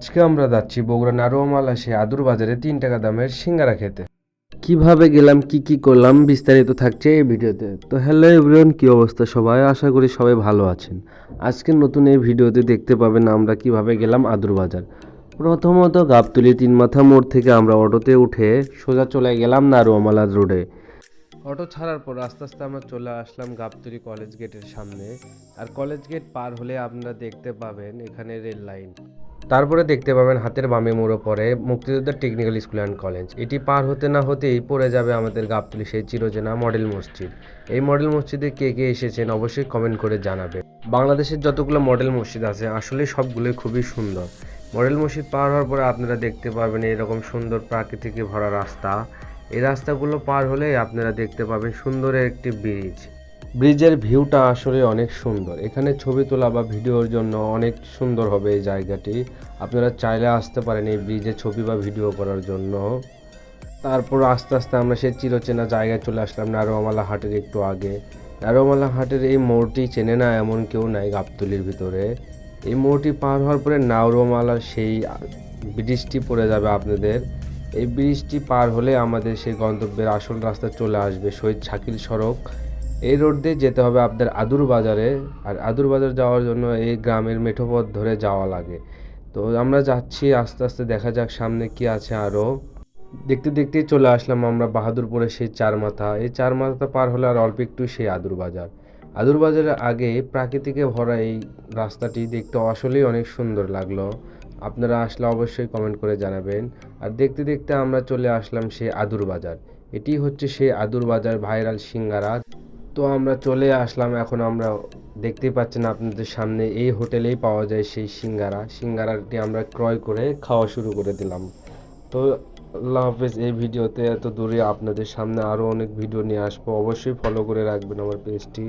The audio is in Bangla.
আজকে আমরা যাচ্ছি বগুড়া নারোয়ামাল আসে আদুর বাজারে 3 টাকা দামের সিঙ্গারা খেতে। কিভাবে গেলাম কি কি করলাম বিস্তারিত থাকছে এই ভিডিওতে। তো হ্যালো এভরিওয়ান, কি অবস্থা সবাই? আশা করি সবাই ভালো আছেন। আজকে নতুন এই ভিডিওতে দেখতে পাবেন আমরা কিভাবে গেলাম আদুর বাজার। প্রথমত গাবতলী 3 মাথা মোড় থেকে আমরা অটোতে উঠে সোজা চলে গেলাম নারোয়ামালা রোডে। অটো ছাড়ার পর আস্তে আস্তে আমরা চলে আসলাম গাবতলী কলেজ গেটের সামনে। আর কলেজ গেট পার হলে আপনারা দেখতে পাবেন এখানে রেল লাইন। তারপরে দেখতে পাবেন হাতের বামে মোড়ে পড়ে মুক্তিযোদ্ধা টেকনিক্যাল স্কুল অ্যান্ড কলেজ। এটি পার হতে না হতেই পড়ে যাবে আমাদের গাবতলী সেই চিরচেনা মডেল মসজিদ। এই মডেল মসজিদে কে কে এসেছেন অবশ্যই কমেন্ট করে জানাবেন। বাংলাদেশের যতগুলো মডেল মসজিদ আছে আসলে সবগুলোই খুবই সুন্দর। মডেল মসজিদ পার হওয়ার পরে আপনারা দেখতে পাবেন এরকম সুন্দর প্রাকৃতিকে ভরা রাস্তা। এই রাস্তাগুলো পার হলে আপনারা দেখতে পাবেন সুন্দর একটি ব্রিজ। ব্রিজের ভিউটা আসলে অনেক সুন্দর। এখানে ছবি তোলা বা ভিডিওর জন্য অনেক সুন্দর হবে এই জায়গাটি। আপনারা চাইলে আসতে পারেন এই ব্রিজে ছবি বা ভিডিও করার জন্য। তারপর আস্তে আস্তে আমরা সেই চিরচেনা জায়গায় চলে আসলাম নারোয়ামালা হাটের একটু আগে। নারোয়ামালা হাটের এই মোড়টি চেনে না এমন কেউ নাই গাবতলীর ভিতরে। এই মোড়টি পার হওয়ার পরে নারোয়ামালার সেই ব্রিজটি পড়ে যাবে আপনাদের। এই ব্রিজটি পার হলে আমাদের সেই গন্তব্যের আসল রাস্তা চলে আসবে শহীদ শাকিল সড়ক। এই রোড দিয়ে যেতে হবে আপনাদের আদুর বাজারে। আর আদুর বাজার যাওয়ার জন্য এই গ্রামের মেঠো পথ ধরে যাওয়া লাগে। তো আমরা যাচ্ছি আস্তে আস্তে, দেখা যাক সামনে কি আছে আরও। দেখতে দেখতেই চলে আসলাম আমরা বাহাদুরপুরে সেই 4 মাথা। এই 4 মাথা পার হলে আর অল্প একটু সেই আদুর বাজার। আদুর বাজারের আগে প্রাকৃতিকে ভরা এই রাস্তাটি দেখতে আসলেই অনেক সুন্দর লাগলো। আপনারা আসলে অবশ্যই কমেন্ট করে জানাবেন। আর দেখতে দেখতে আমরা চলে আসলাম সেই আদুর বাজার। এটি হচ্ছে সেই আদুর বাজার ভাইরাল সিঙ্গারা। তো আমরা চলে আসলাম, এখন আমরা দেখতেই পাচ্ছেন আপনাদের সামনে এই হোটেলেই পাওয়া যায় সেই সিঙ্গারাটি আমরা ক্রয় করে খাওয়া শুরু করে দিলাম। তো আল্লাহ হাফেজ। এই ভিডিওতে এত দূরে আপনাদের সামনে আরও অনেক ভিডিও নিয়ে আসবো, অবশ্যই ফলো করে রাখবেন আমার পেজটি।